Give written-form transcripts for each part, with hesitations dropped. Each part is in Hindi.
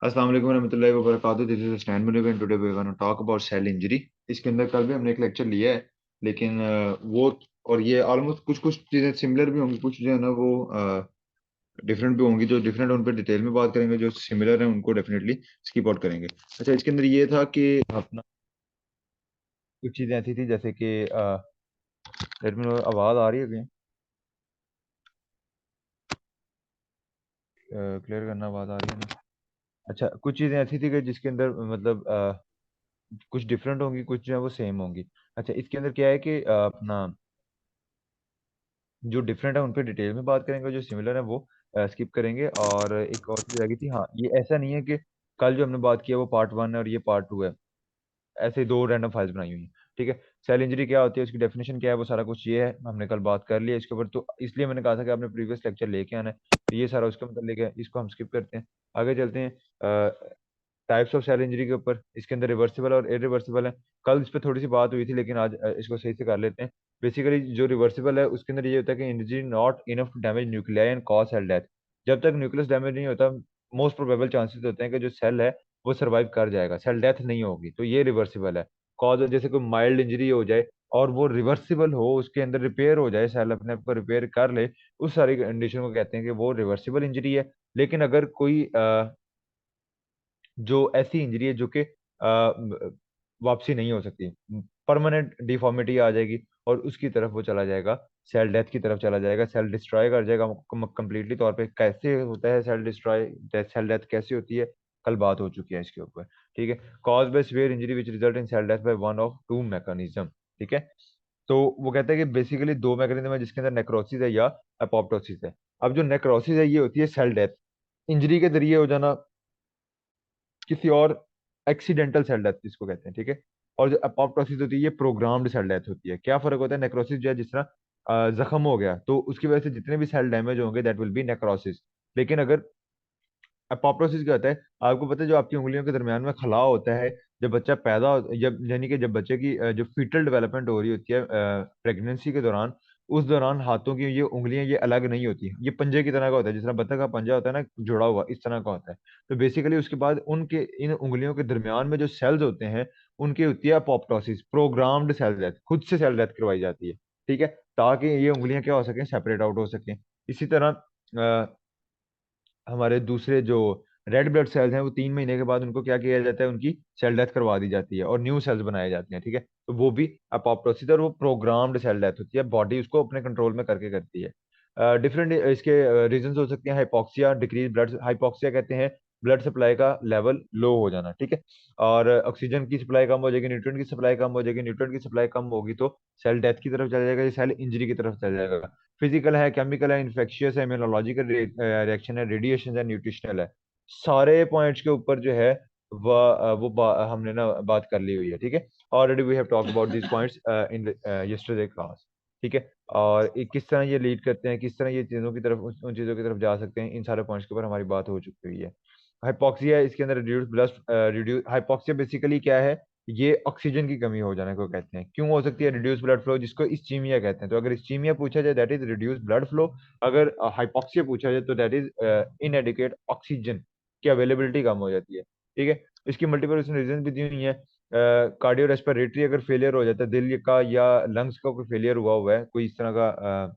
अस्सलाम वालेकुम रहमतुल्लाहि व बरकातुहू। This is Stan Muneeb and today we gonna talk about cell injury. इसके अंदर कल भी हमने एक लेक्चर लिया है, लेकिन वो और ये ऑलमोस्ट कुछ कुछ चीज़ें सिमिलर भी होंगी, कुछ जो है ना वो डिफरेंट भी होंगी। जो डिफरेंट है उन पर डिटेल में बात करेंगे, जो सिमिलर है उनको डेफिनेटली स्किप आउट करेंगे। अच्छा, इसके अंदर ये था कि अपना कुछ चीज़ें ऐसी थी जैसे कि लेट मी नो, आवाज़ आ रही है कहीं? क्लियर करना, आवाज़ आ रही है ना? अच्छा, कुछ चीज़ें ऐसी थी कि जिसके अंदर मतलब कुछ डिफरेंट होंगी, कुछ जो है वो सेम होंगी। अच्छा, इसके अंदर क्या है कि अपना जो डिफरेंट है उन पे डिटेल में बात करेंगे, जो सिमिलर है वो स्किप करेंगे। और एक और चीज़ आ गई थी, हाँ, ये ऐसा नहीं है कि कल जो हमने बात किया वो पार्ट वन है और ये पार्ट टू है। ऐसे दो रैंडम फाइल्स बनाई हुई हैं। ठीक है। सेल इंजरी क्या होती है, उसकी डेफिनेशन क्या है, वो सारा कुछ ये है, हमने कल बात कर लिया इसके ऊपर। तो इसलिए मैंने कहा था कि आपने प्रीवियस लेक्चर लेके आना है, तो ये सारा उसका मतलब लेके इसको हम स्किप करते हैं। आगे चलते हैं टाइप्स ऑफ सेल इंजरी के ऊपर। इसके अंदर रिवर्सिबल और इरिवर्सिबल है। कल इस पर थोड़ी सी बात हुई थी, लेकिन आज इसको सही से कर लेते हैं। बेसिकली जो रिवर्सिबल है उसके अंदर ये होता है कि injury not enough to damage nuclei and cause cell death. जब तक न्यूक्लियस डैमेज नहीं होता, मोस्ट प्रोबेबल चांसेस होते हैं कि जो सेल है वो सर्वाइव कर जाएगा, सेल डेथ नहीं होगी, तो ये रिवर्सिबल है। कॉज जैसे कोई माइल्ड इंजरी हो जाए और वो रिवर्सिबल हो, उसके अंदर रिपेयर हो जाए, सेल अपने आप को रिपेयर कर ले, उस सारी कंडीशन को कहते हैं कि वो रिवर्सिबल इंजरी है। लेकिन अगर कोई जो ऐसी इंजरी है जो कि वापसी नहीं हो सकती, परमानेंट डिफॉर्मिटी आ जाएगी और उसकी तरफ वो चला जाएगा, सेल डेथ की तरफ चला जाएगा, सेल डिस्ट्रॉय कर जाएगा कंप्लीटली तौर पे। कैसे होता है सेल डिस्ट्रॉय, सेल डेथ कैसे होती है, कल बात हो चुकी है इसके ऊपर। ठीक है। Cause by severe injury which result in cell death by one of two mechanism. ठीक है। तो वो कहता है कि बेसिकली दो मैकेनिज्म है जिसके अंदर नेक्रोसिस है या अपोप्टोसिस है। अब जो नेक्रोसिस है ये होती है सेल डेथ, इंजरी के जरिए हो जाना किसी और, एक्सीडेंटल सेल डेथ जिसको कहते हैं। ठीक है। और जो अपोप्टोसिस होती है ये प्रोग्राम्ड सेल डेथ होती है। क्या फर्क होता है? नेक्रोसिस जो है, जिस तरह जख्म हो गया तो उसकी वजह से जितने भी सेल डैमेज होंगे दैट विल बी नेक्रोसिस। लेकिन अगर अपोप्टोसिस क्या होता है, आपको पता है, जो आपकी उंगलियों के दरमियान में खलाव होता है जब बच्चा पैदा हो, जब यानी कि जब बच्चे की जो फीटल डेवलपमेंट हो रही होती है प्रेगनेंसी के दौरान, उस दौरान हाथों की ये उंगलियां ये अलग नहीं होती, ये पंजे की तरह का होता है, जिस तरह बत्तख का पंजा होता है ना, जुड़ा हुआ, इस तरह का होता है। तो बेसिकली उसके बाद उनके इन उंगलियों के दरमियान में जो सेल्स होते हैं उनकी होती है अपोप्टोसिस, प्रोग्राम्ड सेल डेथ, खुद से सेल डेथ करवाई जाती है। ठीक है। ताकि ये उंगलियां क्या हो सकें, सेपरेट आउट हो सकें। इसी तरह हमारे दूसरे जो रेड ब्लड सेल्स हैं वो 3 महीने के बाद उनको क्या किया जाता है, उनकी सेल डेथ करवा दी जाती है और न्यू सेल्स बनाए जाते हैं। ठीक है। तो वो भी अपोप्टोसिस, और वो प्रोग्राम्ड सेल डेथ होती है, बॉडी उसको अपने कंट्रोल में करके करती है। डिफरेंट इसके रीजंस हो सकते हैं। हाइपोक्सिया, डिक्रीज ब्लड, हाइपोक्सिया कहते हैं ब्लड सप्लाई का लेवल लो हो जाना। ठीक है। और ऑक्सीजन की सप्लाई कम हो जाएगी, न्यूट्रिएंट की सप्लाई कम हो जाएगी, न्यूट्रिएंट की सप्लाई कम होगी तो सेल डेथ की तरफ चला जाएगा, सेल इंजरी की तरफ चला जाएगा। फिजिकल है, केमिकल है, इन्फेक्शियस है, इम्यूनोलॉजिकल रिएक्शन है, रेडिएशन है, न्यूट्रिशनल है। सारे पॉइंट्स के ऊपर जो है हमने ना बात कर ली हुई है। ठीक है। Already we have talk about this points in yesterday class. ठीक है। और किस तरह ये लीड करते हैं, किस तरह ये चीज़ों की तरफ, उन चीज़ों की तरफ जा सकते हैं, इन सारे पॉइंट्स के ऊपर हमारी बात हो चुकी हुई है। हाइपोक्सिया, इसके अंदर reduce blood, reduce hypoxia basically क्या है, ये ऑक्सीजन की कमी हो जाने को कहते हैं। क्यों हो सकती है रिड्यूस ब्लड फ्लो, जिसको इस्चीमिया कहते हैं। तो अगर इस्चीमिया पूछा जाए that is reduce blood flow, अगर हाइपोक्सिया पूछा जाए तो दैट इज इनएडिक्वेट ऑक्सीजन की अवेलेबिलिटी कम हो जाती है। ठीक है। इसकी मल्टीपल रीजन भी दी हुई है। कार्डियो रेस्पिरेटरी अगर फेलियर हो जाता है, दिल का या लंग्स का कोई फेलियर हुआ है, कोई इस तरह का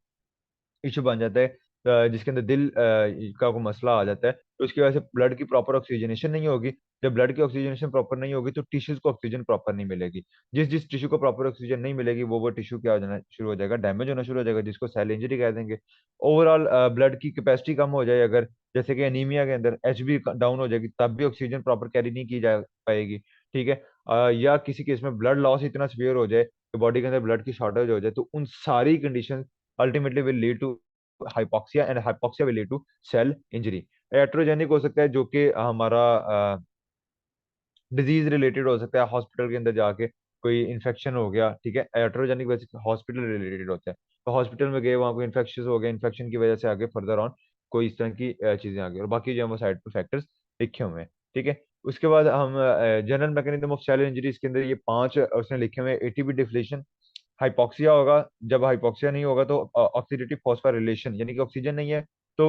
इशू बन जाता है, जिसके अंदर दिल का कोई मसला आ जाता है, तो उसकी वजह से ब्लड की प्रॉपर ऑक्सीजनेशन नहीं होगी। जब ब्लड की ऑक्सीजनेशन प्रॉपर नहीं होगी तो टिश्यूज को ऑक्सीजन प्रॉपर नहीं मिलेगी। जिस जिस टिश्यू को प्रॉपर ऑक्सीजन नहीं मिलेगी वो टिश्यू क्या हो जाना शुरू हो जाएगा, डैमेज होना शुरू हो जाएगा, जिसको सेल इंजरी कह देंगे। ओवरऑल ब्लड की कैपेसिटी कम हो जाए अगर, जैसे कि एनीमिया के अंदर एच बी डाउन हो जाएगी, तब भी ऑक्सीजन प्रॉपर कैरी नहीं की जा पाएगी। ठीक है। या किसी केस में ब्लड लॉस इतना सीवियर हो जाए कि बॉडी के अंदर ब्लड की शॉर्टेज हो जाए, तो उन सारी condition ultimately will lead to hypoxia, and hypoxia will lead to cell injury. Iatrogenic हो सकता है, जो कि हमारा डिजीज रिलेटेड हो सकता है, हॉस्पिटल के अंदर जाके कोई इन्फेक्शन हो गया। ठीक है। एट्रोजेनिक वैसे हॉस्पिटल रिलेटेड होता है, तो हॉस्पिटल में गए, वहाँ कोई इन्फेक्शन हो गया, इन्फेक्शन की वजह से आगे फर्दर ऑन कोई इस तरह की चीजें आ गई, और बाकी जो है वो साइड पे फैक्टर्स लिखे हुए हैं। ठीक है। उसके बाद हम general mechanism of cell injury, इसके अंदर ये पांच उसने लिखे हुए हैं। एटीपी डिफ्लेशन, हाइपोक्सिया होगा, जब हाइपोक्सिया नहीं होगा तो ऑक्सीडेटिव फॉस्फोराइलेशन, यानी कि ऑक्सीजन नहीं है तो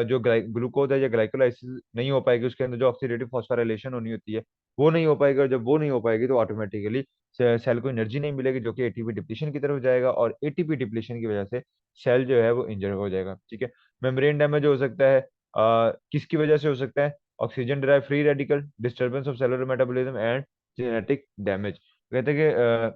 जो ग्लूकोज है या ग्लाइकोलाइसिस नहीं हो पाएगी, उसके अंदर जो ऑक्सीडेटिव फॉस्फोराइलेशन होनी होती है वो नहीं हो पाएगी, और जब वो नहीं हो पाएगी तो ऑटोमेटिकली सेल को एनर्जी नहीं मिलेगी, जो कि एटीपी डिप्लीशन की तरफ जाएगा, और एटीपी डिप्लीशन की वजह से सेल जो है वो इंजर हो जाएगा। ठीक है। मेम्ब्रेन डैमेज हो सकता है, किसकी वजह से हो सकता है? Oxygen derive free radical, disturbance of cellular metabolism and genetic damage. कहते हैं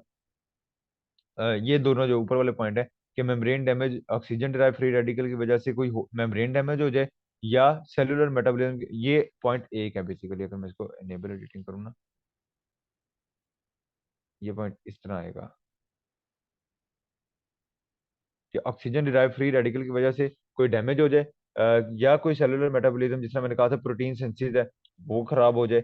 कि ये दोनों जो ऊपर वाले पॉइंट है कि membrane damage oxygen derive free radical की वजह से कोई मेम्ब्रेन डैमेज हो जाए, या सेलुलर मेटाबॉलिज्म, ये पॉइंट एक है बेसिकली। अगर मैं इसको एनेबल एडिटिंग करूँ ना, ये पॉइंट इस तरह आएगा कि ऑक्सीजन डिराइव फ्री रेडिकल की वजह से कोई डैमेज हो जाए, या कोई सेलुलर मेटाबॉलिज्म, जिसमें मैंने कहा था प्रोटीन सिंथेसिस है वो खराब हो जाए,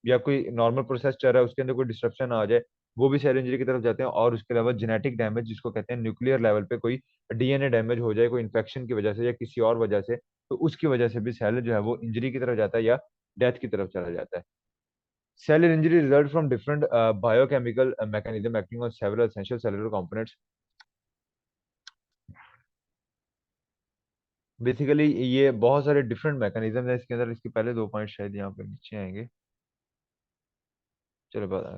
या कोई नॉर्मल प्रोसेस चल रहा है उसके अंदर कोई डिस्ट्रप्शन आ जाए, वो भी सेल इंजरी की तरफ जाते हैं। और उसके अलावा जेनेटिक डैमेज, जिसको कहते हैं न्यूक्लियर लेवल पे कोई डीएनए डैमेज हो जाए, कोई इन्फेक्शन की वजह से या किसी और वजह से, तो उसकी वजह से भी सेल जो है वो इंजरी की तरफ जाता है या डेथ की तरफ चला जाता है। Cell injury result from different biochemical mechanism acting on several essential cellular components। Basically ये बहुत सारे डिफरेंट मैकेनिज्म है इसके अंदर। इसके पहले दो पॉइंट शायद यहाँ पे नीचे आएंगे, चलो बता।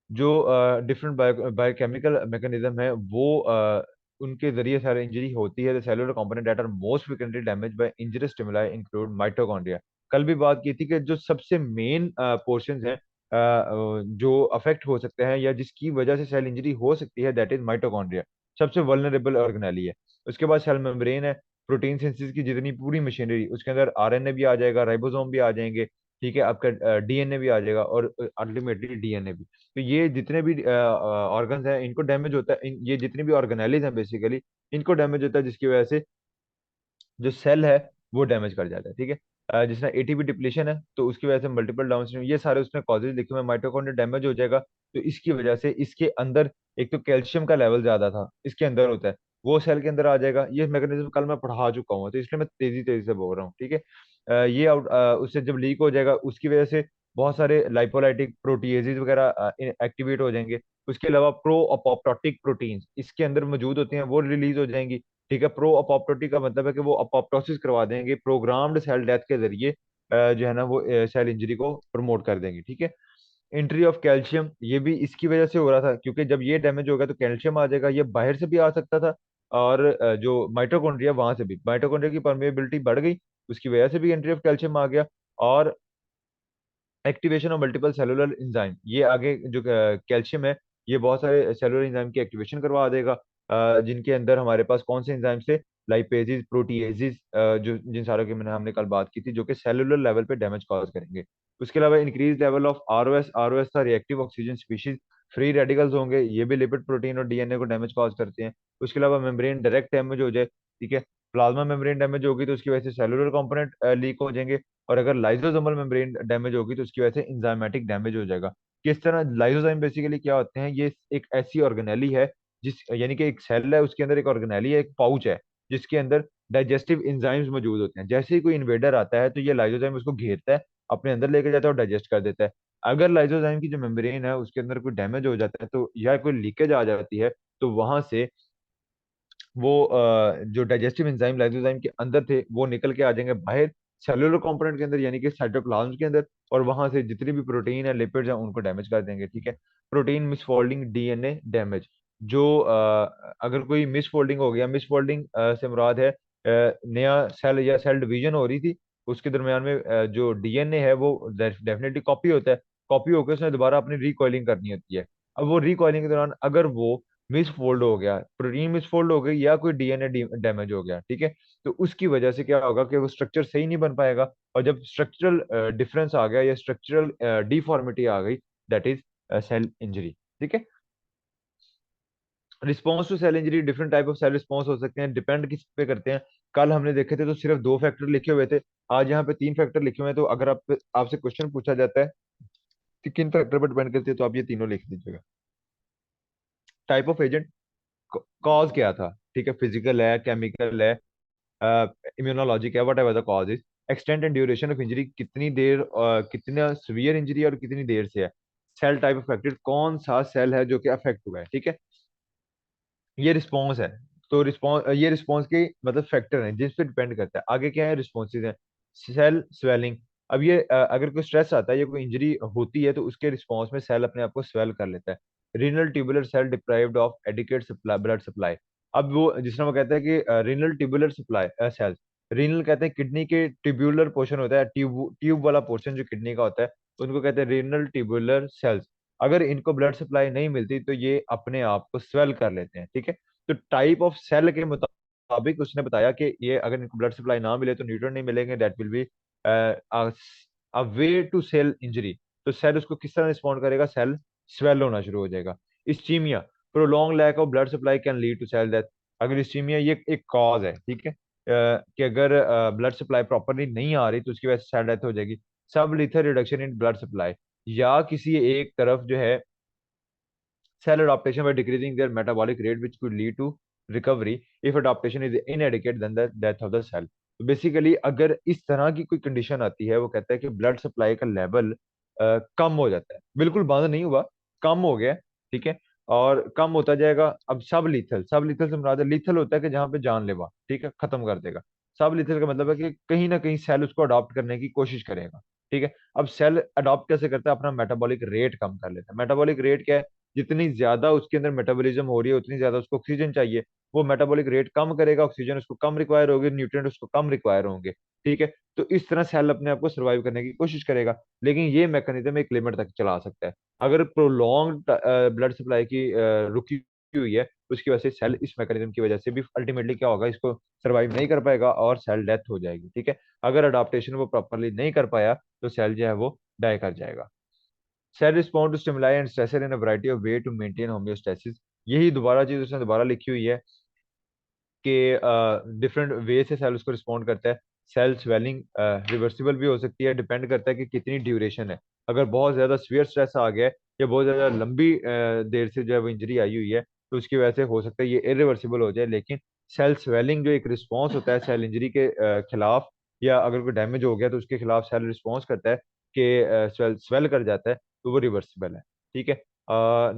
जो डिफरेंट बायोकेमिकल मैकेनिज्म है वो उनके जरिए सारे इंजरी होती है। The cellular component that are most frequently damage by injury stimuli include mitochondria. कल भी बात की थी कि जो सबसे मेन पोर्शंस हैं जो अफेक्ट हो सकते हैं या जिसकी वजह से सेल इंजरी हो सकती है, दैट इज माइटोकॉन्ड्रिया। सबसे वल्नरेबल ऑर्गेनेली है। उसके बाद सेल मेम्ब्रेन है, प्रोटीन सिंथेसिस की जितनी पूरी मशीनरी, उसके अंदर आरएनए भी आ जाएगा, राइबोसोम भी आ जाएंगे, ठीक है, आपका डीएनए भी आ जाएगा, और अल्टीमेटली डीएनए भी। तो ये जितने भी ऑर्गन्स हैं इनको डैमेज होता है, ये जितनी भी ऑर्गेनेलीज हैं बेसिकली इनको डैमेज होता है, जिसकी वजह से जो सेल है वो डैमेज कर जाता है। ठीक है। जिसमें एटीपी डिप्लीशन है तो उसकी वजह से मल्टीपल डाउनस्ट्रीम, ये सारे उसमें कॉजेज लिखे हुए। माइटोकॉन्ड्रिया डैमेज हो जाएगा तो इसकी वजह से इसके अंदर एक तो कैल्शियम का लेवल ज्यादा था इसके अंदर होता है, वो सेल के अंदर आ जाएगा। ये मैकेनिज्म कल मैं पढ़ा चुका हूँ, तो इसलिए मैं तेजी तेजी से बोल रहा हूँ। ठीक है। ये उससे जब लीक हो जाएगा उसकी वजह से बहुत सारे लाइपोलाइटिक प्रोटीएजेज वगैरह एक्टिवेट हो जाएंगे। उसके अलावा प्रो अपोप्टोटिक प्रोटीन्स इसके अंदर मौजूद होती हैं, वो रिलीज हो जाएंगी। ठीक है। प्रो अपोप्टोटिक का मतलब है कि वो अपोप्टोसिस करवा देंगे, प्रोग्राम्ड सेल डेथ के जरिए जो है ना वो सेल इंजरी को प्रमोट कर देंगे। ठीक है। एंट्री ऑफ कैल्शियम, ये भी इसकी वजह से हो रहा था, क्योंकि जब ये डैमेज होगा तो कैल्शियम आ जाएगा, ये बाहर से भी आ सकता था, और जो माइटोकॉन्ड्रिया वहां से भी, माइटोकॉन्ड्रिया की परमेबिलिटी बढ़ गई, उसकी वजह से भी एंट्री ऑफ कैल्शियम आ गया। और activation of multiple cellular enzyme, ये आगे जो कैल्शियम है ये बहुत सारे सेलुलर एंजाइम की एक्टिवेशन करवा देगा, जिनके अंदर हमारे पास कौन से एंजाइम से, लाइपेजेस, प्रोटीएजेस, जो जिन सारों की मैंने हमने कल बात की थी, जो कि सेलुलर लेवल पे डैमेज कॉज करेंगे। उसके अलावा increase level of ROS, ROS था reactive oxygen species, free radicals होंगे, ये भी लिपिड प्रोटीन और डीएनए को डैमेज कॉज करते हैं। उसके अलावा मेम्ब्रेन डायरेक्ट डैमेज हो जाए, ठीक है, प्लाज्मा मेम्ब्रेन डैमेज होगी तो उसकी वजह से सेलुलर कंपोनेंट लीक हो जाएंगे, और अगर लाइसोसोमल मेम्ब्रेन डैमेज होगी तो उसकी वजह से इंजाइमेटिक डैमेज हो जाएगा। किस तरह? लाइसोजाइम बेसिकली क्या होते हैं, ये एक ऐसी ऑर्गेनेली है जिस, यानी कि एक सेल है उसके अंदर एक ऑर्गेनेली है, एक पाउच है जिसके अंदर डाइजेस्टिव एंजाइम्स मौजूद होते हैं। जैसे ही कोई इन्वेडर आता है तो ये लाइसोजाइम उसको घेरता है, अपने अंदर लेके जाता है और डाइजेस्ट कर देता है। अगर लाइसोजाइम की जो मेम्ब्रेन है उसके अंदर कोई डैमेज हो जाता है तो, या कोई लीकेज आ जाती है, तो वहां से वो जो डाइजेस्टिव एंजाइम लाइसोजाइम के अंदर थे वो निकल के आ जाएंगे बाहर सेलुलर कंपोनेंट के अंदर, यानी कि साइटोप्लाज्म के अंदर, और वहां से जितनी भी प्रोटीन है, लिपिड्स हैं, उनको डैमेज कर देंगे। ठीक है। प्रोटीन मिसफोल्डिंग, डीएनए डैमेज, जो अगर कोई मिसफोल्डिंग हो गया, मिसफोल्डिंग से मुराद है नया सेल या सेल डिवीजन हो रही थी, उसके दरमियान में जो डीएनए है वो डेफिनेटली कॉपी होता है, कॉपी होकर उसने दोबारा अपनी रिकॉइलिंग करनी होती है। अब वो रिकॉइलिंग के दौरान अगर वो मिसफोल्ड हो गया, प्रोटीन मिसफोल्ड हो गई, या कोई डीएनए डैमेज हो गया, ठीक है, तो उसकी वजह से क्या होगा कि वो स्ट्रक्चर सही नहीं बन पाएगा, और जब स्ट्रक्चरल डिफरेंस आ गया या स्ट्रक्चरल डिफॉर्मिटी आ गई, दैट इज सेल इंजरी। ठीक है। Response to cell injury, different type of cell response हो सकते हैं, डिपेंड किस पे करते हैं। कल हमने देखे थे तो सिर्फ दो फैक्टर लिखे हुए थे, आज यहाँ पे तीन फैक्टर लिखे हुए हैं। तो अगर आप आपसे क्वेश्चन पूछा जाता है कि किन फैक्टर पर डिपेंड करते हैं, तो आप ये तीनों लिख दीजिएगा। टाइप ऑफ एजेंट, कॉज क्या था, ठीक है, फिजिकल है, केमिकल है, इम्यूनोलॉजिक है, what ever the cause is. Extent and duration of injury, कितनी देर कितना सीवियर इंजरी और कितनी देर से है। सेल टाइप अफेक्टेड, कौन सा सेल है जो कि अफेक्ट हुआ है। ठीक है। ये रिस्पॉन्स है, तो रिस्पॉन्स, ये रिस्पॉन्स के मतलब फैक्टर हैं जिस पे डिपेंड करता है। आगे क्या है, रिस्पॉन्सेज हैं। सेल स्वेलिंग, अब ये अगर कोई स्ट्रेस आता है या कोई इंजरी होती है तो उसके रिस्पॉन्स में सेल अपने आप को स्वेल कर लेता है। Renal tubular cell deprived of adequate supply blood supply. अब वो जिस तरह वो कहता है कि renal tubular supply cells, renal कहते हैं किडनी के ट्यूब्यूलर पोर्शन होता है, ट्यूब ट्यूब वाला पोर्शन जो किडनी का होता है, उनको कहते हैं रीनल ट्यूबुलर सेल्स। अगर इनको ब्लड सप्लाई नहीं मिलती तो ये अपने आप को स्वेल कर लेते हैं, ठीक है। तो टाइप ऑफ सेल के मुताबिक उसने बताया कि ये अगर इनको ब्लड सप्लाई ना मिले तो न्यूट्रन नहीं मिलेंगे, that will be a way to cell injury. तो सेल उसको किस तरह रिस्पॉन्ड करेगा, सेल स्वेल होना शुरू हो जाएगा। Ischemia, prolong lack of blood supply can lead to cell death. अगर इस्चीमिया ये एक कॉज है, ठीक है, कि अगर ब्लड सप्लाई प्रॉपरली नहीं आ रही तो उसकी वजह से सेल डेथ हो जाएगी। सब लिथर रिडक्शन इन ब्लड सप्लाई, या किसी एक तरफ जो है cell adaptation by decreasing their metabolic rate which could lead to recovery. If adaptation is inadequate then the death of the cell. तो बेसिकली अगर इस तरह की कोई कंडीशन आती है, वो कहता है कि ब्लड सप्लाई का लेवल कम हो जाता है, बिल्कुल बंद नहीं हुआ, कम हो गया, ठीक है, और कम होता जाएगा। अब सब लीथल, सब लीथल से मुराद है, लीथल होता है कि जहाँ पे जानलेवा, ठीक है, खत्म कर देगा। सब लीथल का मतलब है कि कहीं ना कहीं सेल उसको अडॉप्ट करने की कोशिश करेगा, ठीक है। अब सेल अडॉप्ट कैसे करता है, अपना मेटाबॉलिक रेट कम कर लेता है। मेटाबॉलिक रेट क्या है, जितनी ज्यादा उसके अंदर मेटाबॉलिज्म हो रही है उतनी ज्यादा उसको ऑक्सीजन चाहिए, वो मेटाबॉलिक रेट कम करेगा, ऑक्सीजन उसको कम रिक्वायर होगी, न्यूट्रिएंट उसको कम रिक्वायर होंगे, ठीक है। तो इस तरह सेल अपने आप को सर्वाइव करने की कोशिश करेगा, लेकिन ये मैकेनिज्म एक लिमिट तक चला सकता है। अगर प्रोलॉन्ग ब्लड सप्लाई की रुकी हुई है, उसकी वजह से सेल इस मैकेनिज्म की वजह से भी अल्टीमेटली क्या होगा, इसको सर्वाइव नहीं कर पाएगा और सेल डेथ हो जाएगी, ठीक है। अगर अडाप्टेशन वो प्रॉपरली नहीं कर पाया तो सेल जो है वो डाई कर जाएगा। Cell respond to stimuli and stressor in a variety of way to maintain homeostasis. यही दोबारा चीज उसने दोबारा लिखी हुई है कि डिफरेंट वे से सेल उसको रिस्पॉन्ड करता है। सेल स्वेलिंग रिवर्सिबल भी हो सकती है, डिपेंड करता है कि कितनी ड्यूरेशन है। अगर बहुत ज्यादा सीवियर स्ट्रेस आ गया है या बहुत ज्यादा लंबी देर से जो है वो इंजरी आई हुई है तो उसकी वजह से हो सकता है ये इरिवर्सिबल हो जाए। लेकिन सेल स्वेलिंग जो एक रिस्पॉन्स होता है सेल इंजरी के खिलाफ, या अगर कोई डैमेज हो गया तो उसके खिलाफ सेल रिस्पॉन्स करता है कि स्वेल स्वेल कर जाता है, तो वो रिवर्सिबल है, ठीक है।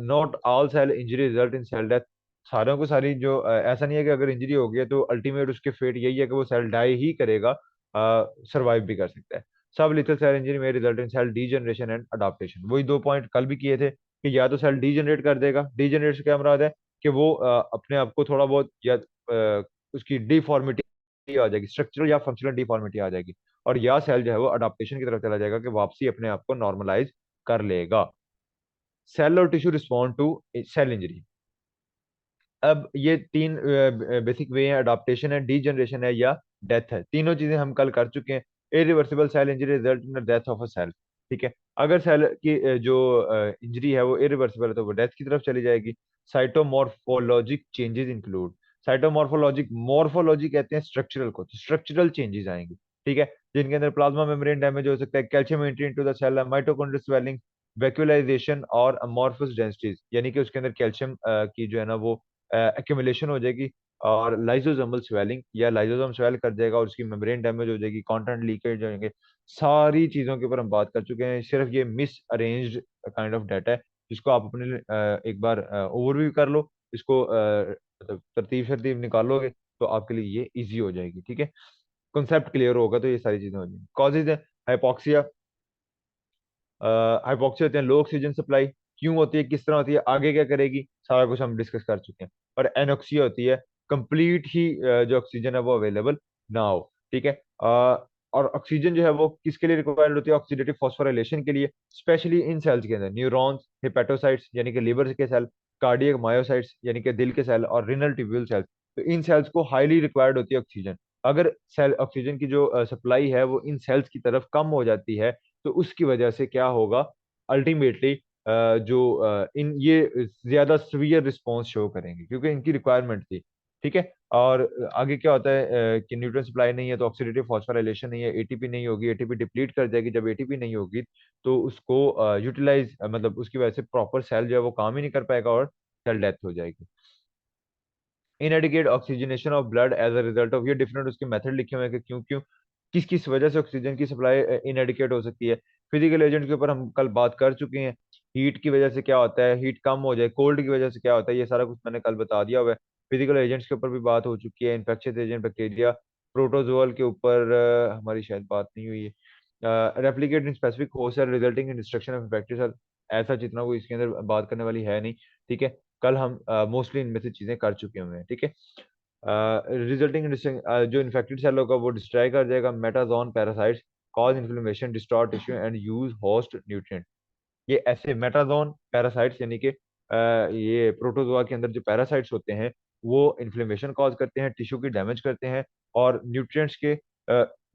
Not all cell injury result in cell death. सारों को सारी जो ऐसा नहीं है कि अगर इंजरी हो गई है तो अल्टीमेट उसके फेट यही है कि वो सेल डाई ही करेगा, सरवाइव भी कर सकता है। सब लिथल सेल इंजरी में result in cell degeneration and adaptation. वही दो पॉइंट कल भी किए थे कि या तो सेल डीजनरेट कर देगा, डीजनरेट से क्या मुराद है कि वो अपने आप को थोड़ा बहुत या उसकी डिफॉर्मिटी आ जाएगी, स्ट्रक्चरल या फंक्शनल डिफॉर्मिटी आ जाएगी, और या सेल जो है वो अडाप्टेशन की तरफ चला जाएगा कि वापसी अपने आप को नॉर्मलाइज कर लेगा। सेल और tissue respond to cell injury. अब ये तीन बेसिक वे हैं, अडॉप्टेशन है, डीजनरेशन है, या डेथ है। तीनों चीजें हम कल कर चुके हैं। Irreversible cell injury result in the death of a cell, ठीक है। अगर सेल की जो इंजरी है वो इरिवर्सिबल है तो वो डेथ की तरफ चली जाएगी। साइटोमॉर्फोलॉजिक चेंजेस इंक्लूड, साइटोमॉर्फोलॉजिक, मॉर्फोलॉजी कहते हैं स्ट्रक्चरल को, तो स्ट्रक्चरल चेंजेस आएंगे, ठीक है, जिनके अंदर प्लाज्मा मेम्ब्रेन डैमेज हो सकता है, calcium entry into the cell, mitochondrial swelling, vacuolization और अमॉर्फस डेंसिटीज, यानी कि उसके अंदर कैल्शियम की जो है ना वो एक्यूमुलेशन हो जाएगी, और लाइसोसोमल स्वेलिंग या लाइसोसोम स्वेल कर जाएगा और उसकी मेम्ब्रेन डैमेज हो जाएगी, कंटेंट लीकेज हो जाएंगे। सारी चीजों के ऊपर हम बात कर चुके हैं, सिर्फ ये miss arranged kind of data है जिसको आप अपने एक बार ओवरव्यू कर लो, इसको मतलब तरतीब शरतीब निकालोगे तो आपके लिए ये इजी हो जाएगी, ठीक है। कॉन्सेप्ट क्लियर होगा तो ये सारी चीजें हो जाएंगी। कॉजेज है हाइपोक्सिया, हाइपॉक्सिया होते हैं लो ऑक्सीजन सप्लाई, क्यों होती है, किस तरह होती है, आगे क्या करेगी, सारा कुछ हम डिस्कस कर चुके हैं। और एनोक्सिया होती है कंप्लीट ही जो ऑक्सीजन है वो अवेलेबल ना हो, ठीक है। और ऑक्सीजन जो है वो किसके लिए रिक्वायर्ड होती है, ऑक्सीडेटिव फॉस्फोराइलेशन के लिए, स्पेशली इन सेल्स के अंदर न्यूरॉन्स, हिपेटोसाइट्स यानी कि लीवर के सेल, कार्डियक मायोसाइट्स यानी कि दिल के सेल, और रिनल ट्यूब्यूल सेल्स। तो इन सेल्स को हाईली रिक्वायर्ड होती है ऑक्सीजन। अगर सेल ऑक्सीजन की जो सप्लाई है वो इन सेल्स की तरफ कम हो जाती है तो उसकी वजह से क्या होगा, अल्टीमेटली जो इन ये ज्यादा सीवियर रिस्पॉन्स शो करेंगे क्योंकि इनकी रिक्वायरमेंट थी, ठीक है। और आगे क्या होता है कि न्यूट्रिएंट सप्लाई नहीं है तो ऑक्सीडेटिव फॉस्फोराइलेशन नहीं है, एटीपी नहीं होगी, एटीपी डिप्लीट कर जाएगी, जब एटीपी नहीं होगी तो उसको यूटिलाइज मतलब उसकी वजह से प्रॉपर सेल जो है वो काम ही नहीं कर पाएगा और सेल डेथ हो जाएगी। Inadequate oxygenation of blood as a result of, ये डिफरेंट उसके मेथड लिखे हुए हैं कि क्यों क्यों किस किस वजह से ऑक्सीजन की सप्लाई इनएडिकेट हो सकती है। फिजिकल एजेंट के ऊपर हम कल बात कर चुके हैं। हीट की वजह से क्या होता है, हीट कम हो जाए, कोल्ड की वजह से क्या होता है, ये सारा कुछ मैंने कल बता दिया हुआ है। फिजिकल एजेंट्स के ऊपर भी बात हो चुकी है, इन्फेक्शियस एजेंट, बैक्टीरिया, प्रोटोजोअल के ऊपर हमारी शायद बात नहीं हुई है। Replicate in specific host cell resulting in destruction of infected cell, ऐसा जितना कोई इसके अंदर बात करने वाली है नहीं। ठीक है, कल हम मोस्टली इनमें से चीजें कर चुके हुए हैं। ठीक है, रिजल्टिंग जो इन्फेक्टेड सेल होगा वो डिस्ट्रॉय कर जाएगा metazoan parasites, cause inflammation, distort tissue and use host nutrient. ये ऐसे मेटाजोन पैरासाइट्स यानी कि ये प्रोटोजोआ के अंदर जो पैरासाइट्स होते हैं वो इन्फ्लेमेशन कॉज करते हैं, टिश्यू की डैमेज करते हैं, और न्यूट्रिएंट्स के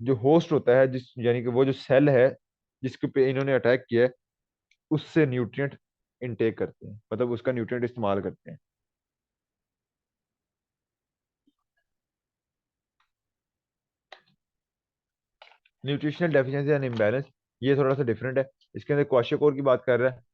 जो होस्ट होता है, जिस यानी कि वो जो सेल है जिसके पे इन्होंने अटैक किया है, उससे न्यूट्रिएंट इनटेक करते हैं, मतलब उसका न्यूट्रिएंट इस्तेमाल करते हैं। न्यूट्रिशनल डेफिशिएंसी एंड इम्बैलेंस, ये थोड़ा सा डिफरेंट है। इसके अंदर क्वाशियोकोर की बात कर रहा है।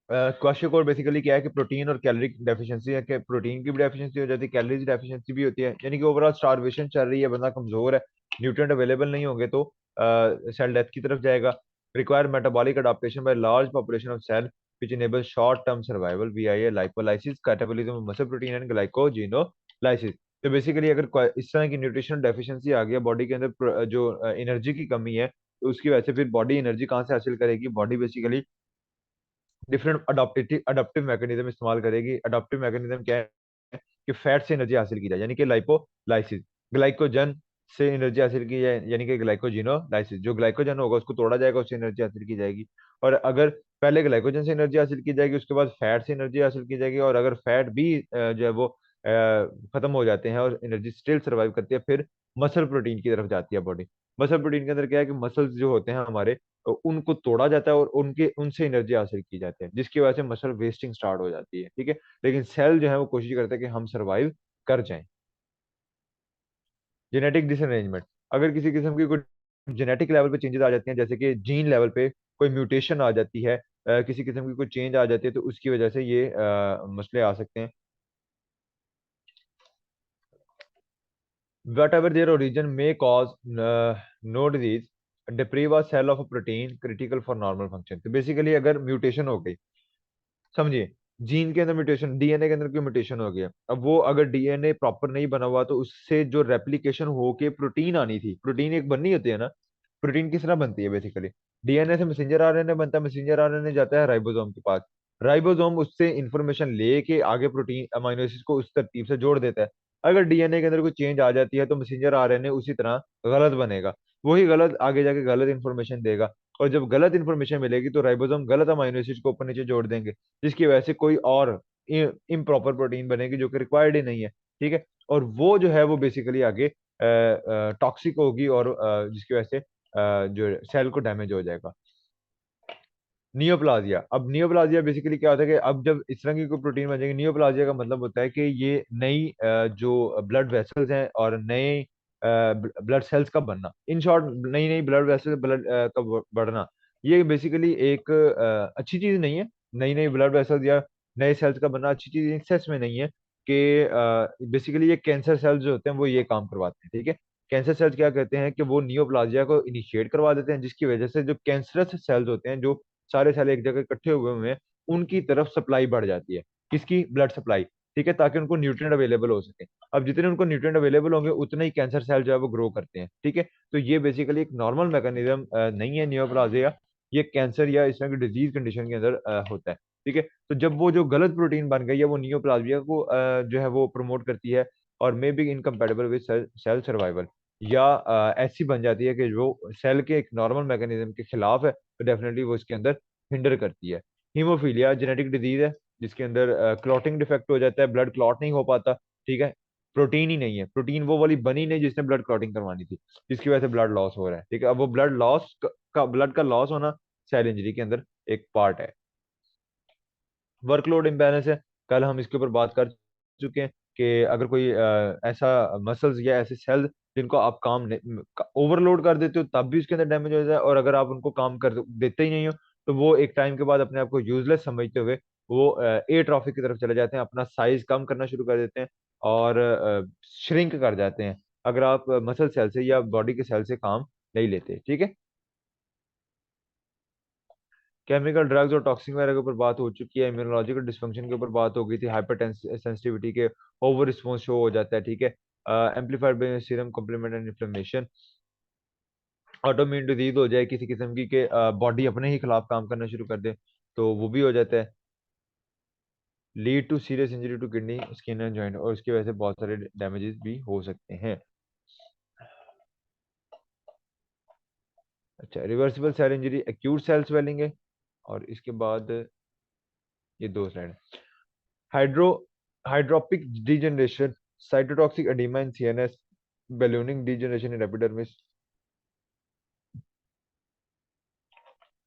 क्वाशियोकोर बेसिकली क्या है कि प्रोटीन और कैलोरी डेफिशिएंसी है, कि प्रोटीन की भी डेफिशिएंसी हो जाती है, कैलोरीज डेफिशिएंसी भी होती है, यानी कि ओवरऑल स्टारवेशन चल रही है, बंदा कमजोर है, न्यूट्रिएंट अवेलेबल नहीं होंगे तो सेल डेथ की तरफ जाएगा। Require metabolic adaptation by large population of cell which enables short term survival via lipolysis, catabolism of muscle protein and glycogenolysis। तो बेसिकली अगर इस तरह की न्यूट्रिशनल डेफिशिएंसी आ गया बॉडी के अंदर, जो एनर्जी की कमी है, तो उसकी वजह से फिर बॉडी एनर्जी कहाँ से हासिल करेगी? Body basically different adaptive adaptive mechanism इस्तेमाल करेगी। अडोप्टिव मैकेनिज्म क्या है कि फैट से एनर्जी हासिल की जाए, यानी कि लाइपोलाइसिस। ग्लाइकोजन से एनर्जी हासिल की जाए, यानी कि ग्लाइकोजिनोलाइसिस। जो ग्लाइकोजन होगा उसको तोड़ा जाएगा, उससे एनर्जी हासिल की जाएगी। और अगर पहले ग्लाइकोजन से एनर्जी हासिल की जाएगी, उसके बाद फैट से एनर्जी हासिल की जाएगी, और अगर फैट भी जो है वो खत्म हो जाते हैं और एनर्जी स्टिल सर्वाइव करती है, फिर मसल प्रोटीन की तरफ जाती है बॉडी। मसल प्रोटीन के अंदर क्या है कि मसल्स जो होते हैं हमारे, तो उनको तोड़ा जाता है और उनके उनसे एनर्जी हासिल की जाती है, जिसकी वजह से मसल वेस्टिंग स्टार्ट हो जाती है। ठीक है, लेकिन सेल जो है वो कोशिश करता है कि हम सर्वाइव कर जाएं। जेनेटिक डिसअरेंजमेंट, अगर किसी किस्म की कोई जेनेटिक लेवल पे चेंजेस आ जाती हैं, जैसे कि जीन लेवल पे कोई म्यूटेशन आ जाती है, किसी किस्म की कोई चेंज आ जाती है, तो उसकी वजह से ये मसले आ सकते हैं। whatever their origin may cause no disease, deprive a cell of a protein critical for normal function। तो बेसिकली अगर म्यूटेशन हो गई, समझिए, जीन के अंदर म्यूटेशन, डीएनए के अंदर कोई म्यूटेशन हो गया, अब वो अगर डीएनए प्रॉपर नहीं बना हुआ तो उससे जो रेप्लिकेशन होके प्रोटीन आनी थी, प्रोटीन एक बननी होती है ना, प्रोटीन किस तरह बनती है बेसिकली? डीएनए से मैसेंजर आरएनए बनता है, मैसेंजर आरएनए जाता है राइबोसोम के पास, राइबोसोम उससे इंफॉर्मेशन लेके आगे प्रोटीन अमीनो एसिड को उस तरतीब से जोड़ देता है। अगर डीएनए के अंदर कोई चेंज आ जाती है तो मैसेंजर आरएनए उसी तरह गलत बनेगा, वही गलत आगे जाके गलत इंफॉर्मेशन देगा, और जब गलत इंफॉर्मेशन मिलेगी तो राइबोसोम गलत अमीनो एसिड को ऊपर नीचे जोड़ देंगे, जिसकी वजह से कोई और इम्प्रॉपर प्रोटीन बनेगी जो कि रिक्वायर्ड ही नहीं है। ठीक है, और वो जो है वो बेसिकली आगे टॉक्सिक होगी, और जिसकी वजह से जो सेल को डैमेज हो जाएगा। नियोप्लाजिया, अब नियोप्लाजिया बेसिकली क्या होता है कि अब जब इस तरह की कोई प्रोटीन बन जाएगी, नियोप्लाजिया का मतलब होता है कि ये नई जो ब्लड वेसल्स हैं और नए ब्लड सेल्स का बनना, इन शॉर्ट नई नई ब्लड वेसल्स ब्लड का बढ़ना, ये बेसिकली एक अच्छी चीज नहीं है। नई नई ब्लड वेसल्स या नए सेल्स का बनना अच्छी चीज इस सेंस में नहीं है कि बेसिकली ये कैंसर सेल्स जो होते हैं वो ये काम करवाते हैं। ठीक है, कैंसर सेल्स क्या करते हैं कि वो नियोप्लाजिया को इनिशिएट करवा देते हैं, जिसकी वजह से जो कैंसरस सेल्स होते हैं, जो सारे सेल एक जगह इकट्ठे हुए हैं, उनकी तरफ सप्लाई बढ़ जाती है। किसकी? Blood supply. ठीक है, ताकि उनको न्यूट्रिएंट अवेलेबल हो सके। अब जितने उनको न्यूट्रिएंट अवेलेबल होंगे उतने ही कैंसर सेल जो है वो ग्रो करते हैं। ठीक है, तो ये बेसिकली एक नॉर्मल मैकेनिज्म नहीं है नियोप्लाजिया, ये कैंसर या इस तरह की डिजीज कंडीशन के अंदर होता है। ठीक है, तो जब वो जो गलत प्रोटीन बन गई है वो नियोप्लाजिया को जो है वो प्रमोट करती है, और may be incompatible with cell survival, या ऐसी बन जाती है कि जो सेल के एक नॉर्मल मैकेनिज्म के खिलाफ है, तो डेफिनेटली वो इसके अंदर हिंडर करती है। हीमोफीलिया जेनेटिक डिजीज है, जिसके अंदर क्लॉटिंग डिफेक्ट हो जाता है, ब्लड क्लॉट नहीं हो पाता। ठीक है, प्रोटीन ही नहीं है, प्रोटीन वो वाली बनी नहीं जिसने ब्लड क्लॉटिंग करवानी थी, जिसकी वजह से ब्लड लॉस हो रहा है। ठीक है, अब वो ब्लड लॉस का ब्लड का लॉस होना सेल इंजरी के अंदर एक पार्ट है। वर्कलोड इम्बैलेंस है, कल हम इसके ऊपर बात कर चुके हैं कि अगर कोई ऐसा मसल्स या ऐसे सेल जिनको आप काम ओवरलोड कर देते हो तब भी उसके अंदर डैमेज हो जाए, और अगर आप उनको काम कर देते ही नहीं हो तो वो एक टाइम के बाद अपने आप को यूजलेस समझते हुए वो एट्रोफिक की तरफ चले जाते हैं, अपना साइज कम करना शुरू कर देते हैं और श्रिंक कर जाते हैं, अगर आप मसल सेल से या बॉडी के सेल से काम नहीं लेते। ठीक है, केमिकल ड्रग्स और टॉक्सिन वगैरह के ऊपर बात हो चुकी है, इम्यूनोलॉजिकल डिस्फंक्शन के ऊपर बात हो गई थी, हाइपर सेंसिटिविटी के ओवर रिस्पॉन्स शो हो जाता है, ठीक है, amplified by serum complement and inflammation, autoimmune disease हो जाए किसी किस्म की के बॉडी अपने ही खिलाफ काम करना शुरू कर दे, तो वो भी हो जाता है, lead to serious injury to kidney skin and joint, और इसकी वजह से बहुत सारे डैमेजेस भी हो सकते हैं। अच्छा, reversible cell injury acute cell swelling है, और इसके बाद ये दो slide, hydro hydropic degeneration, cytotoxic oedema in CNS, ballooning degeneration in epidermis.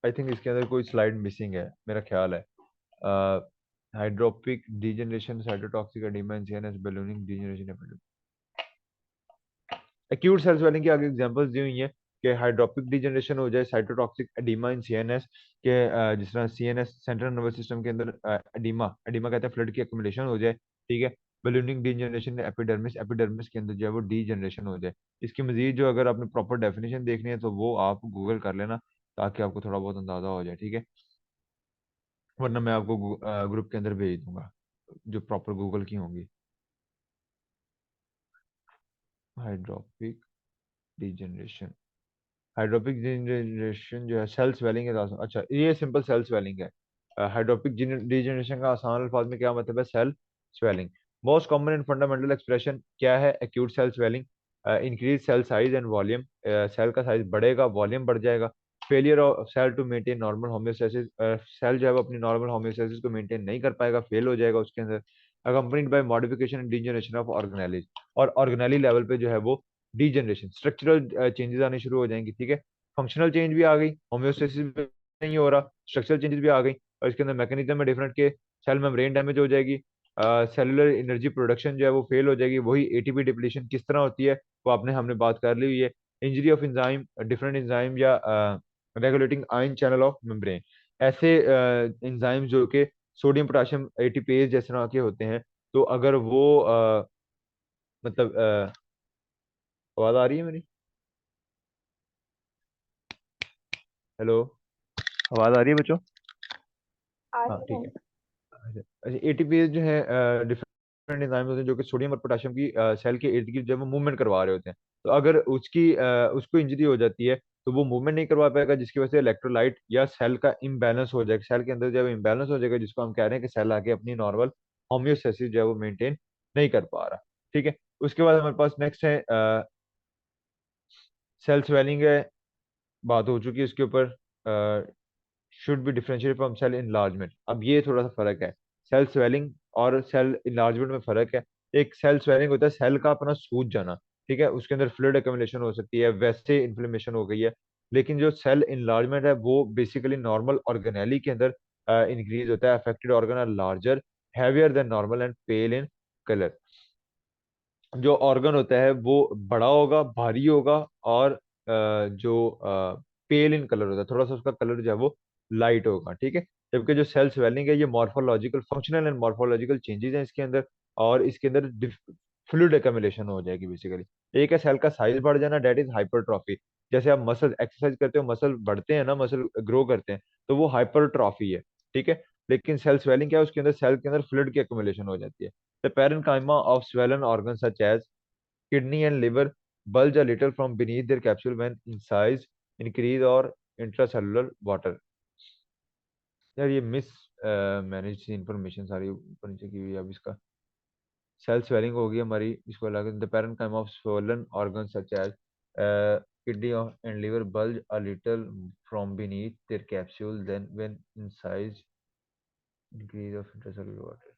I think इसके अंदर कोई स्लाइड मिसिंग है मेरा ख्याल है। Hydropic degeneration, cytotoxic oedema in CNS, ballooning degeneration epidermis. Acute cell swelling की आगे एग्जांपल्स दी हुई हैं कि हाइड्रोपिक डिजनरेशन हो जाए, साइटोटॉक्सिक एडिमा इन सीएनएस के, जिस तरह सीएनएस सेंट्रल नर्वस सिस्टम के अंदर एडिमा एडिमा कहते हैं फ्लूइड की एक्युमुलेशन हो जाए, ठीक है, बलूनिंग डीजनरेशन एपिडर्मिस, एपिडर्मिस के अंदर जो है वो डीजनरेशन हो जाए। इसकी मजीद जो अगर आपने प्रॉपर डेफिनेशन देखनी है तो वो आप गूगल कर लेना, ताकि आपको थोड़ा बहुत अंदाजा हो जाए, ठीक है, वरना मैं आपको ग्रुप के अंदर भेज दूंगा जो प्रॉपर गूगल की होंगी। हाइड्रोपिक डिजनरेशन, हाइड्रोपिक डिजनरेशन जो है सेल स्वेलिंग है, अच्छा ये सिंपल सेल स्वेलिंग है। हाइड्रोपिक डिजनरेशन का आसान अल्फाज में क्या मतलब है, cell swelling. Most common and fundamental expression क्या है, acute cell swelling, increase cell size and volume, cell का साइज बढ़ेगा, वॉल्यूम बढ़ जाएगा, failure of cell to maintain normal homeostasis, cell जो है वो अपनी नॉर्मल होम्योस्टेसिस को मेंटेन नहीं कर पाएगा, फेल हो जाएगा उसके अंदर, accompanied by modification and degeneration of organelles, और ऑर्गेनेली लेवल पे जो है वो डीजनरेशन स्ट्रक्चरल चेंजेस आने शुरू हो जाएंगी, ठीक है, फंक्शनल चेंज भी आ गई, होम्योस्टेसिस भी नहीं हो रहा, स्ट्रक्चरल चेंजेस भी आ गई, और इसके अंदर मैकेनिज्म में डिफरेंट के, सेल मेम्ब्रेन डैमेज हो जाएगी, सेलुलर एनर्जी प्रोडक्शन जो है वो फेल हो जाएगी, वही एटीपी डिप्लीशन किस तरह होती है वो आपने हमने बात कर ली हुई है, injury of enzyme, different enzyme या regulating ion channel of membrane, ऐसे एंजाइम जो कि सोडियम पोटाशियम एटीपेज जैसे तरह के होते हैं, तो अगर वो मतलब आवाज आ रही है मेरी, हेलो, आवाज आ रही है बच्चों? आ हाँ रही ठीक है। है। अच्छा, एटीपी जो है डिफरेंट एंजाइम होते हैं जो कि सोडियम और पोटेशियम की सेल के इर्द गिर्द जब वो मूवमेंट करवा रहे होते हैं, तो अगर उसको इंजरी हो जाती है तो वो मूवमेंट नहीं करवा पाएगा, जिसकी वजह से इलेक्ट्रोलाइट या सेल का इम्बैलेंस हो जाएगा, सेल के अंदर जब इम्बैलेंस हो जाएगा, जिसको हम कह रहे हैं कि सेल आके अपनी नॉर्मल होम्योस्टेसिस जो है वो मेंटेन नहीं कर पा रहा, ठीक है। उसके बाद हमारे पास नेक्स्ट है सेल स्वेलिंग है, बात हो चुकी है इसके ऊपर, should be differentiated from cell enlargement. अब ये थोड़ा सा फर्क है, सेल स्वेलिंग और सेल इनलार्जमेंट में फर्क है। एक सेल स्वेलिंग होता है सेल का अपना सूज जाना, ठीक है, उसके अंदर फ्लूइड एक्युमुलेशन हो सकती है, वैसे इन्फ्लेमेशन हो गई है, लेकिन जो सेल इनलार्जमेंट है वो बेसिकली नॉर्मल ऑर्गेनेली के अंदर इंक्रीज होता है, affected organ are larger, heavier than normal and pale in colour, जो ऑर्गन होता है वो बड़ा होगा, भारी होगा, और जो पेल इन कलर होता है, थोड़ा सा उसका कलर जो है वो लाइट होगा, ठीक है। जबकि जो सेल स्वेलिंग है ये morphological functional and morphological changes हैं इसके अंदर, और इसके अंदर फ्लूइड एक्युमुलेशन हो जाएगी बेसिकली। एक है सेल का साइज बढ़ जाना, डेट इज हाइपरट्रॉफी, जैसे आप मसल एक्सरसाइज करते हो, मसल बढ़ते हैं ना, मसल ग्रो करते हैं, तो वो हाइपरट्रॉफी है, ठीक है। लेकिन सेल स्वेलिंग क्या है, उसके अंदर सेल के अंदर फ्लूइड की एक्युमुलेशन हो जाती है। The parenchyma of swollen organs such as kidney and liver bulge a little from beneath their capsule when in size increase or intracellular water। यार ये मिस मैनेज इंफॉर्मेशन सारी ऊपर नीचे की हुई है। अब इसका सेल स्वेलिंग होगी हमारी, इसको अलग, the parenchyma of swollen organs such as kidney and liver bulge a little from beneath their capsule then when in size increase of intracellular water।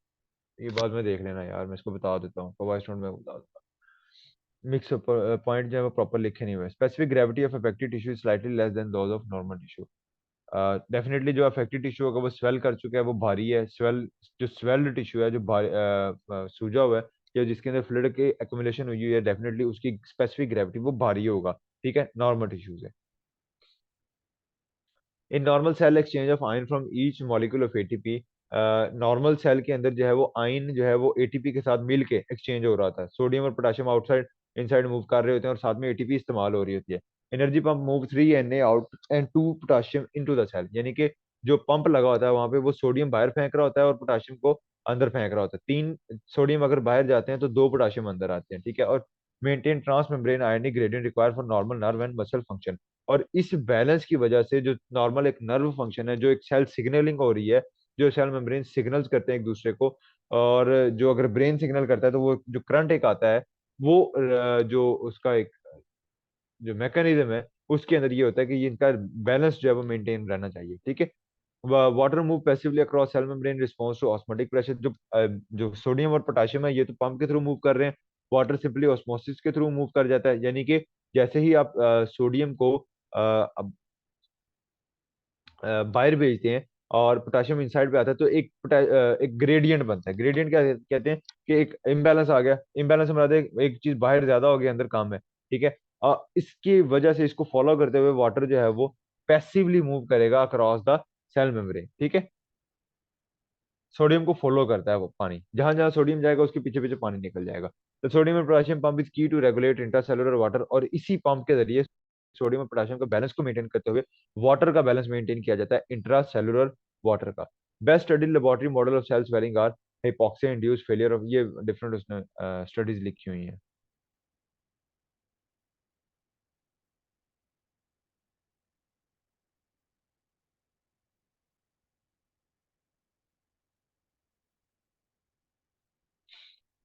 ये बाद में देख लेना यार, मैं इसको बता देता हूँ, पवाई स्टोन में बता देता हूँ। मिक्स पॉइंट जो है वो प्रॉपर लिखे नहीं हुए, specific gravity of affected tissue slightly less than those of normal tissue. Definitely जो अफेक्टेड टिश्यू होगा वो स्वेल कर चुका है, वो भारी है, स्वेल जो स्वेल्ड टिश्यू है, जो भारी सूजा हुआ है, या जिसके अंदर फ्लूइड की एक्युमुलेशन हुई है, डेफिनेटली उसकी स्पेसिफिक ग्रेविटी वो भारी होगा, ठीक है, नॉर्मल टिश्यू से। In normal cell exchange of ion from each molecule of ATP, normal cell के अंदर जो है वो आयन जो है वो एटीपी के साथ मिल के एक्सचेंज हो रहा था, सोडियम और पोटेशियम आउटसाइड इनसाइड मूव कर रहे होते हैं, और साथ में एटीपी इस्तेमाल हो रही होती है। Energy pump move 3 Na out and 2 potassium into the cell, यानी कि जो पंप लगा होता है वहां पे वो सोडियम बाहर फेंक रहा होता है और पोटाशियम को अंदर फेंक रहा होता है। तीन सोडियम अगर बाहर जाते हैं तो दो पोटाशियम अंदर आते हैं, ठीक है। और maintain trans membrane ionic gradient require for normal nerve and muscle function. और इस बैलेंस की वजह से जो नॉर्मल एक नर्व फंक्शन है, जो एक सेल सिग्नलिंग हो रही है, जो सेल मेम्ब्रेन सिग्नल्स करते हैं एक दूसरे को, और जो अगर ब्रेन सिग्नल करता है तो वो जो करंट एक आता है, वो जो उसका एक जो मैकेनिज्म है उसके अंदर ये होता है कि ये इनका बैलेंस जो है वो मेंटेन रहना चाहिए, ठीक है। Water move passively across cell membrane response to osmotic pressure. जो सोडियम और पोटेशियम है ये तो पंप के थ्रू मूव कर रहे हैं, वाटर सिंपली ऑस्मोसिस के थ्रू मूव कर जाता है। यानी कि जैसे ही आप सोडियम को बाहर भेजते हैं और पोटाशियम इनसाइड पे आता है तो एक ग्रेडियंट बनता है। ग्रेडियंट क्या कहते हैं कि एक इम्बैलेंस आ गया। इम्बैलेंस हमारा एक चीज बाहर ज्यादा हो गई, अंदर कम है, ठीक है। इसकी वजह से इसको फॉलो करते हुए वाटर जो है वो पैसिवली मूव करेगा अक्रॉस द सेल मेम्ब्रेन, ठीक है। सोडियम को फॉलो करता है वो पानी, जहां जहां सोडियम जाएगा उसके पीछे पीछे पानी निकल जाएगा। तो sodium and potassium pump is की टू रेगुलेट इंट्रासेलुलर वाटर। और इसी पंप के जरिए सोडियम और पोटेशियम का बैलेंस को मेंटेन करते हुए वाटर का बैलेंस मेंटेन किया जाता है, इंट्रासेलुलर वाटर का। Best study laboratory model of cell swelling are hypoxia induced failure of, ये डिफरेंट उसने स्टडीज लिखी हुई हैं।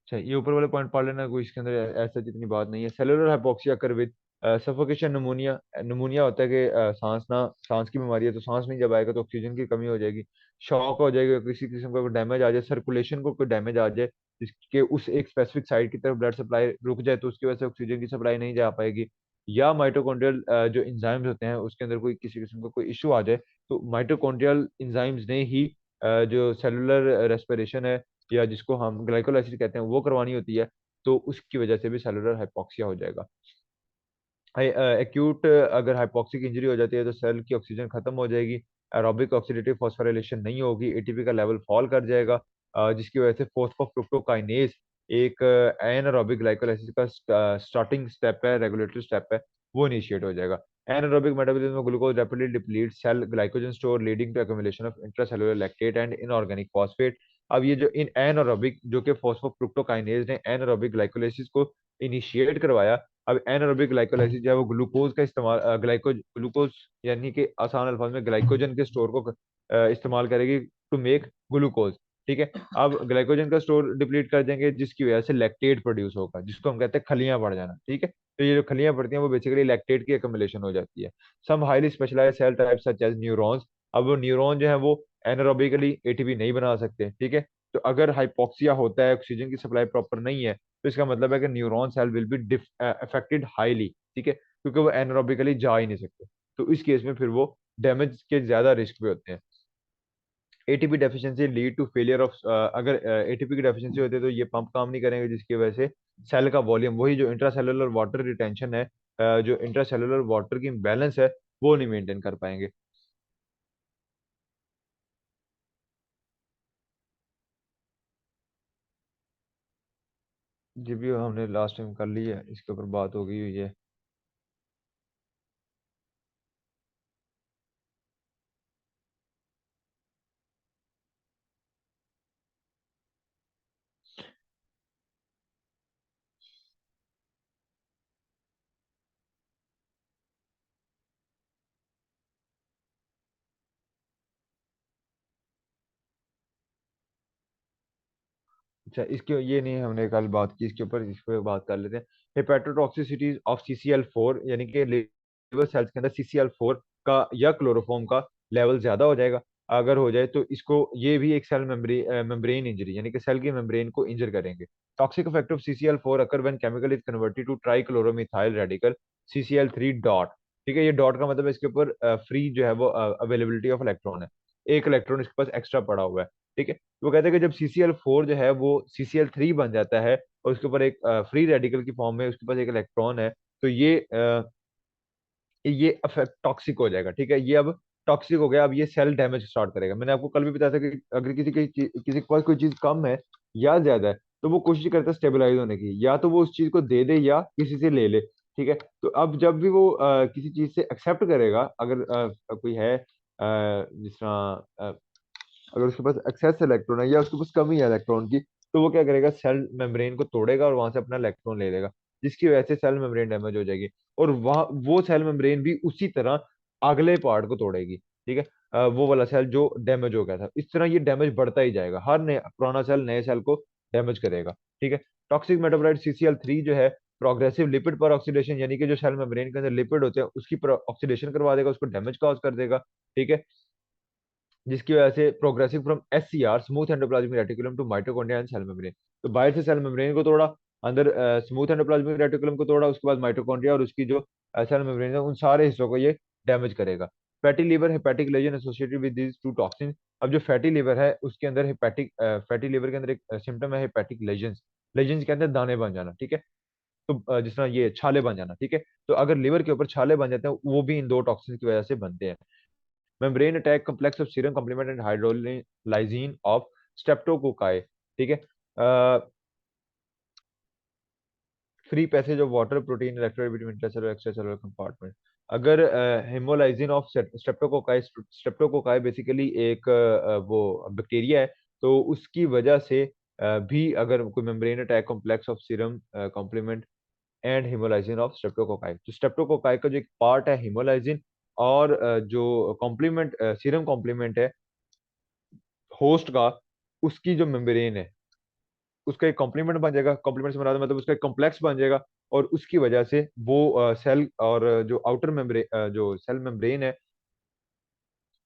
अच्छा, ये ऊपर वाले पॉइंट पढ़ लेना, कोई इसके अंदर ऐसा जितनी बात नहीं है। सेलुलर हाइपोक्सिया कर विद सफोकेशन निमोनिया। निमोनिया होता है कि सांस की बीमारी है तो सांस नहीं जब आएगा तो ऑक्सीजन की कमी हो जाएगी। शॉक हो जाएगा, किसी किस्म का कोई डैमेज आ जाए, सर्कुलेशन को कोई डैमेज आ जाए जिसके उस एक स्पेसिफिक साइड की तरफ ब्लड सप्लाई रुक जाए तो उसकी वजह से ऑक्सीजन की सप्लाई नहीं जा पाएगी। या माइटोकॉन्ड्रियल जो इंजाइम्स होते हैं उसके अंदर कोई किसी किस्म का कोई इशू आ जाए तो माइटोकॉन्ड्रियल इंजाइम्स ने ही जो सेलुलर रेस्पिरेशन है या जिसको हम ग्लाइकोलाइसिस कहते हैं वो करवानी होती है, तो उसकी वजह से भी सेलुलर हाइपोक्सिया हो जाएगा। एक्यूट अगर हाइपोक्सिक इंजरी हो जाती है तो सेल की ऑक्सीजन खत्म हो जाएगी, एरोबिक ऑक्सीडेटिव फॉस्फोराइलेशन नहीं होगी, एटीपी का लेवल फॉल कर जाएगा, जिसकी वजह से फोस्फोफ्रुक्टोकाइनेज एक एनारोबिक ग्लाइकोलाइसिस का स्टार्टिंग स्टेप है, रेगुलेटरी स्टेप है, वो इनिशिएट हो जाएगा। एनारोबिक मेटाबॉलिज्म में glucose rapidly deplete cell glycogen store leading to accumulation of intracellular lactate and inorganic phosphate. अब ये जो इन एनारोबिक जो कि फोस्फोफ्रुक्टोकाइनेज ने एनारोबिक ग्लाइकोलाइसिस को इनिशिएट करवाया, अब एनारोबिक ग्लाइकोलाइसिस जो है वो ग्लूकोज का इस्तेमाल ग्लूकोज यानी कि आसान अल्फाज में ग्लाइकोजन के स्टोर को इस्तेमाल करेगी टू मेक ग्लूकोज, ठीक है। अब ग्लाइकोजन का स्टोर डिप्लीट कर देंगे जिसकी वजह से लैक्टेट प्रोड्यूस होगा, जिसको हम कहते हैं खलियां बढ़ जाना, ठीक है। तो ये जो खलियां बढ़ती हैं वो बेसिकली लैक्टेट की एकम्युलेशन हो जाती है। Some highly specialised cell type such as neurons. अब वो न्यूरॉन जो है वो एनारोबिकली एटीपी नहीं बना सकते, ठीक है। तो अगर हाइपोक्सिया होता है, ऑक्सीजन की सप्लाई प्रॉपर नहीं है, तो इसका मतलब है कि neuron cell will be affected highly, ठीक है, क्योंकि वो एनारोबिकली जा ही नहीं सकते। तो इस केस में फिर वो डैमेज के ज्यादा रिस्क पे होते हैं। ATP deficiency lead to failure of, अगर एटीपी की डेफिशिएंसी होती है तो ये पंप काम नहीं करेंगे, जिसकी वजह से सेल का वॉल्यूम, वही जो इंट्रासेलुलर वाटर रिटेंशन है, जो इंट्रासेलुलर वाटर की बैलेंस है, वो नहीं मेंटेन कर पाएंगे। जी भी हमने लास्ट टाइम कर ली है, इसके ऊपर बात हो गई हुई है। अच्छा, इसके ये नहीं हमने कल बात की इसके ऊपर, इस पर बात कर लेते हैं। हेपेटोटॉक्सिसिटी ऑफ CCl4, यानी कि लिवर सेल्स के अंदर CCl4 का या क्लोरोफॉर्म का लेवल ज्यादा हो जाएगा। अगर हो जाए तो इसको, ये भी एक सेल मेम्ब्रेन इंजरी यानी कि सेल की मेम्ब्रेन को इंजर करेंगे। Toxic effect of CCl4 occur when chemical is converted to trichloromethyl radical CCl3 ठीक है। ये डॉट का मतलब है इसके ऊपर फ्री जो है वो अवेलेबिलिटी ऑफ इलेक्ट्रॉन है, एक इलेक्ट्रॉन इसके पास एक्स्ट्रा पड़ा हुआ है, ठीक है। वो कहते हैं कि जब CCl4 जो है वो CCl3 बन जाता है और उसके ऊपर एक फ्री रेडिकल की फॉर्म में उसके पास एक इलेक्ट्रॉन है, तो ये अफेक्ट टॉक्सिक हो जाएगा, ठीक है। ये अब टॉक्सिक हो गया, अब ये सेल डैमेज स्टार्ट करेगा। मैंने आपको कल भी बताया था कि अगर किसी के पास कोई चीज कम है या ज्यादा है तो वो कोशिश करता है स्टेबलाइज होने की, या तो वो उस चीज को दे दे या किसी से ले ले, ठीक है। तो अब जब भी वो किसी चीज से एक्सेप्ट करेगा, अगर कोई है जिस तरह अगर उसके पास एक्सेस इलेक्ट्रॉन है या उसके पास कमी है इलेक्ट्रॉन की, तो वो क्या करेगा, सेल मेम्ब्रेन को तोड़ेगा और वहां से अपना इलेक्ट्रॉन ले लेगा, जिसकी वजह से सेल मेम्ब्रेन डैमेज हो जाएगी। और वह वो सेल मेम्ब्रेन भी उसी तरह अगले पार्ट को तोड़ेगी, ठीक है, वो वाला सेल जो डैमेज हो गया था। इस तरह ये डैमेज बढ़ता ही जाएगा, हर नया पुराना सेल नए सेल को डैमेज करेगा, ठीक है। टॉक्सिक मेटाबोलाइट CCl3 जो है प्रोग्रेसिव लिपिड पर ऑक्सीडेशन, यानी कि जो सेल मेम्ब्रेन के अंदर लिपिड होते हैं उसकी ऑक्सीडेशन करवा देगा, उसको डैमेज कॉज कर देगा, ठीक है, जिसकी वजह से progressing from SCR smooth endoplasmic reticulum to mitochondria and cell membrane. तो बाहर से सेल मेम्ब्रेन को तोड़ा, अंदर स्मूथ एंडोप्लाज्मिक रेटिकुलम को तोड़ा, उसके बाद माइटोकॉन्ड्रिया और उसकी जो सेल मेम्ब्रेन है उन सारे हिस्सों को ये डैमेज करेगा। Fatty liver hepatic lesion associated with these two toxin. अब जो फैटी लीवर है उसके अंदर हेपेटिक, फैटी लीवर के अंदर एक सिम्टम है हेपेटिक लेजन्स। लेजन्स के अंदर दाने बन जाना, ठीक है। तो जिस तरह ये छाले बन जाना, ठीक है। तो अगर लिवर के ऊपर छाले बन जाते हैं वो भी इन दो टॉक्सिन की वजह से बनते हैं। Membrane attack complex of serum complement and hydrolysin of streptococci, ठीक है। Free passage of water protein electrolyte between intracellular extracellular compartment. अगर haemolysin of streptococci, streptococci basically एक वो बैक्टीरिया है, तो उसकी वजह से भी अगर कोई membrane attack complex of serum complement and haemolysin of streptococci, तो स्ट्रेप्टोकोकाई का जो एक पार्ट है हेमोलाइजिन, और जो कॉम्प्लीमेंट सीरम कॉम्प्लीमेंट है होस्ट का, उसकी जो मेम्ब्रेन है उसका एक कॉम्प्लीमेंट बन जाएगा। कॉम्प्लीमेंट से मुराद मतलब उसका एक कॉम्प्लेक्स बन जाएगा, और उसकी वजह से वो सेल और जो आउटर मेम्ब्रेन, जो सेल मेम्ब्रेन है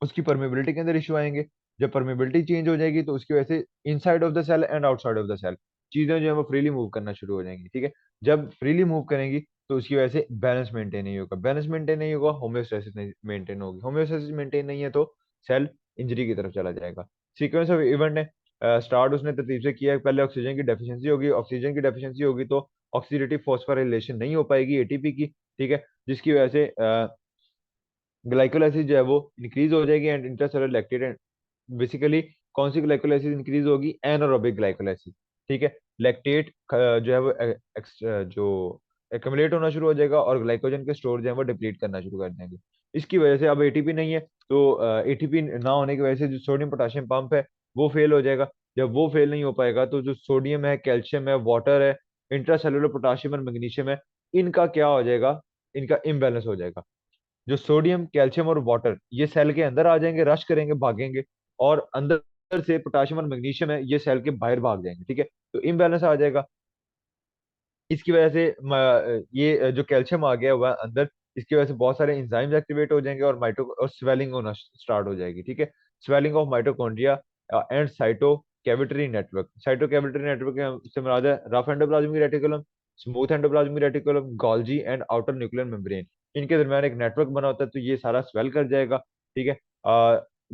उसकी परमेबिलिटी के अंदर इशू आएंगे। जब परमेबिलिटी चेंज हो जाएगी तो उसकी वजह से inside of the cell and outside of the cell चीजें जो है वो फ्रीली मूव करना शुरू हो जाएंगी, ठीक है। जब फ्रीली मूव करेंगी तो उसकी वजह से बैलेंस मेंटेन नहीं होगा, बैलेंस मेंटेन नहीं होगा, होम्योस्टेसिस नहीं मेंटेन होगी, होम्योस्टेसिस मेंटेन नहीं है तो सेल इंजरी की तरफ चला जाएगा। सीक्वेंस ऑफ इवेंट है, स्टार्ट उसने तरतीब से किया है। पहले ऑक्सीजन की डेफिशिएंसी होगी, ऑक्सीजन की डेफिशिएंसी होगी तो ऑक्सीडेटिव फॉस्फोराइलेशन नहीं हो पाएगी ATP की, ठीक है, जिसकी वजह से ग्लाइकोलाइसिस जो है वो इंक्रीज हो जाएगी एंड इंट्रासेलुलर लैक्टेट। बेसिकली कौन सी ग्लाइकोलाइसिस इंक्रीज होगी, एनारोबिक ग्लाइकोलाइसिस, ठीक है। लैक्टेट जो है वो जो एक्युमुलेट होना शुरू हो जाएगा और ग्लाइकोजन के स्टोर जो है वो डिप्लीट करना शुरू कर देंगे। इसकी वजह से अब ATP नहीं है, तो ATP ना होने की वजह से जो सोडियम पोटाशियम पंप है वो फेल हो जाएगा। जब वो फेल नहीं हो पाएगा तो जो सोडियम है, कैल्शियम है, वाटर है, इंट्रासेलुलर पोटाशियम और मैग्नीशियम है, इनका क्या हो जाएगा, इनका इम्बैलेंस हो जाएगा। जो सोडियम, कैल्शियम और वाटर ये सेल के अंदर आ जाएंगे, रश करेंगे, भागेंगे, और अंदर से पोटाशियम और मैग्नीशियम है ये सेल के बाहर भाग जाएंगे, ठीक है। तो इम्बैलेंस आ जाएगा। इसकी वजह से ये जो कैल्शियम आ गया हुआ है अंदर, इसकी वजह से बहुत सारे एंजाइम्स एक्टिवेट हो जाएंगे और माइटो और स्वेलिंग होना स्टार्ट हो जाएगी, ठीक है। Swelling of mitochondria and cyto cavitary network. Cyto cavitary network से मुराद है rough endoplasmic reticulum, smooth endoplasmic reticulum, Golgi and outer nuclear membrane. इनके दरमियान एक नेटवर्क बना होता है, तो ये सारा स्वेल कर जाएगा, ठीक है।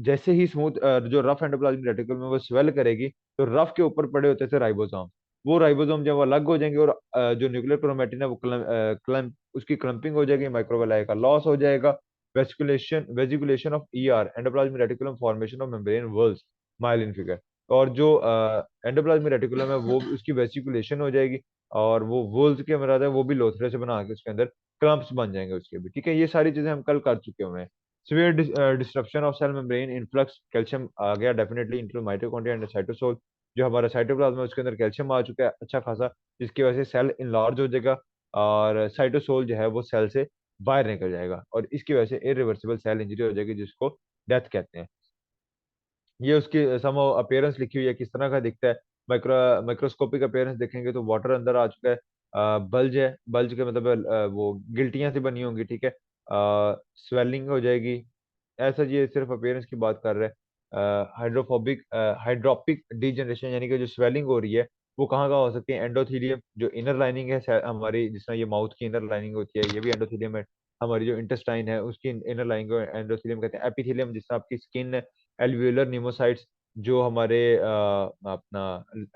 जैसे ही स्मूथ जो रफ एंडोप्लाज्मिक रेटिकुलम है वो स्वेल करेगी, तो रफ के ऊपर पड़े होते थे राइबोसोम, वो राइबोसोम जब वो अलग हो जाएंगे और जो न्यूक्लियर क्रोमैटिन है वो क्लम उसकी क्लम्पिंग हो जाएगी, माइक्रोवेलाई का लॉस हो जाएगा। Vesiculation of ER endoplasmic reticulum, formation of membrane walls, myelin figure. और जो एंडोप्लाज्मिक रेटिकुलम है वो उसकी वेसिकुलेशन हो जाएगी, और वो वोल्स के मराद है वो भी लोथरे से बना के उसके अंदर क्लम्प्स बन जाएंगे उसके भी, ठीक है। ये सारी चीजें हम कल कर चुके हुए हैं। Severe disruption of cell membrane, influx calcium आ गया definitely into mitochondria and cytosol. जो हमारा साइटोप्लाज्म है उसके अंदर कैल्शियम आ चुका है अच्छा खासा, जिसकी वजह से सेल इनलार्ज हो जाएगा और साइटोसोल जो है वो सेल से बाहर निकल जाएगा, और इसकी वजह से इरिवर्सिबल सेल इंजरी हो जाएगी जिसको डेथ कहते हैं। ये उसकी सम अपीयरेंस लिखी हुई है किस तरह का दिखता है। माइक्रोस्कोपिक अपीयरेंस देखेंगे तो वाटर अंदर आ चुका है, बल्ज है, बल्ज के मतलब वो गिल्टियां सी बनी होंगी, ठीक है। स्वेलिंग हो जाएगी। ऐसा ये सिर्फ अपीयरेंस की बात कर रहे हैं। हाइड्रोपिक डीजनरेशन यानी कि जो स्वेलिंग हो रही है वो कहाँ कहाँ हो सकती है, एंडोथीलियम जो इनर लाइनिंग है हमारी, जिस तरह ये माउथ की इनर लाइनिंग होती है ये भी एंडोथीलियम है। हमारी जो इंटेस्टाइन है उसकी इनर लाइनिंग को एंडोथीलियम कहते हैं। एपिथीलियम जिस तरह आपकी स्किन है, एल्वियोलर निमोसाइट्स जो हमारे अपना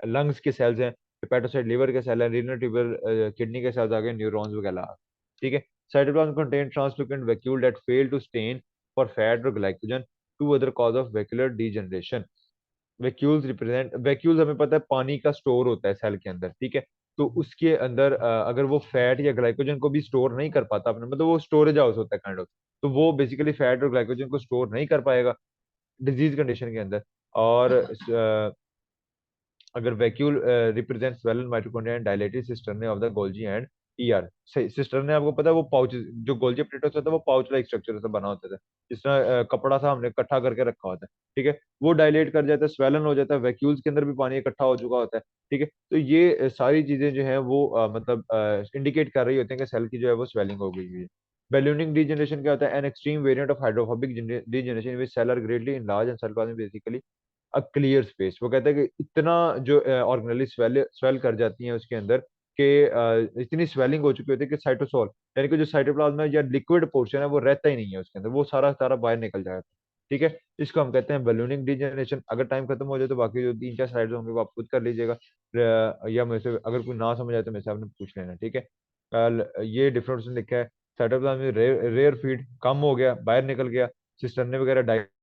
लंग्स के सेल्स हैं, हेपेटोसाइट लीवर के सेल हैं, रीनल ट्यूबर किडनी के सेल्स आ गए, न्यूरॉन्स वगैरह, ठीक है। Cytoplasm contain translucent vacuole that fail to stain for fat और glycogen to other cause of vacuolar degeneration. Vacuoles हमें पता है पानी का स्टोर होता है सेल के अंदर, ठीक है। तो उसके अंदर अगर वो फैट या ग्लाइकोजन को भी स्टोर नहीं कर पाता अपने, मतलब वो स्टोरेज हाउस होता है काइंड ऑफ, तो वो बेसिकली फैट और ग्लाइकोजन को स्टोर नहीं कर पाएगा डिजीज कंडीशन के अंदर। और अगर vacuole represent swollen mitochondria and dilated cisternae of the Golgi and ER. Cisternae आपको पता है वो पाउच, जो गोल्जी पोटैटोस होता है वो पाउच लाइक स्ट्रक्चर से बना होता है, जिस तरह कपड़ा सा हमने इकट्ठा करके रखा होता है, ठीक है। वो डायलेट कर जाता है, स्वेलन हो जाता है, वैक्यूल्स के अंदर भी पानी इकट्ठा हो चुका होता है, ठीक है। तो ये सारी चीजें जो है वो मतलब इंडिकेट कर रही होती हैं कि सेल की जो है वो स्वेलिंग हो गई हुई है। बैलूनिंग डीजनरेशन क्या होता है? An extreme variant of hydrophobic degeneration which cell are greatly enlarge and cell basically a clear space. वो कहता है कि इतना जो ऑर्गेनेली स्वेल स्वेल कर जाती हैं उसके अंदर कि इतनी स्वेलिंग हो चुकी होती है कि साइटोसोल यानी कि जो साइटोप्लाज्म है या लिक्विड पोर्शन है वो रहता ही नहीं है उसके अंदर, वो सारा सारा बाहर निकल जाता है, ठीक है। इसको हम कहते हैं बलूनिंग डिजेनरेशन। अगर टाइम खत्म हो जाए तो बाकी जो तीन चार स्लाइड्स होंगे वो आप खुद कर लीजिएगा, या मेरे से अगर कोई ना समझ आए तो मेरे से आपने पूछ लेना, ठीक है। ये डिफरेंस लिखा है, साइटोप्लाज्म में रेयर फीड कम हो गया, बाहर निकल गया, सिस्टर्ने वगैरह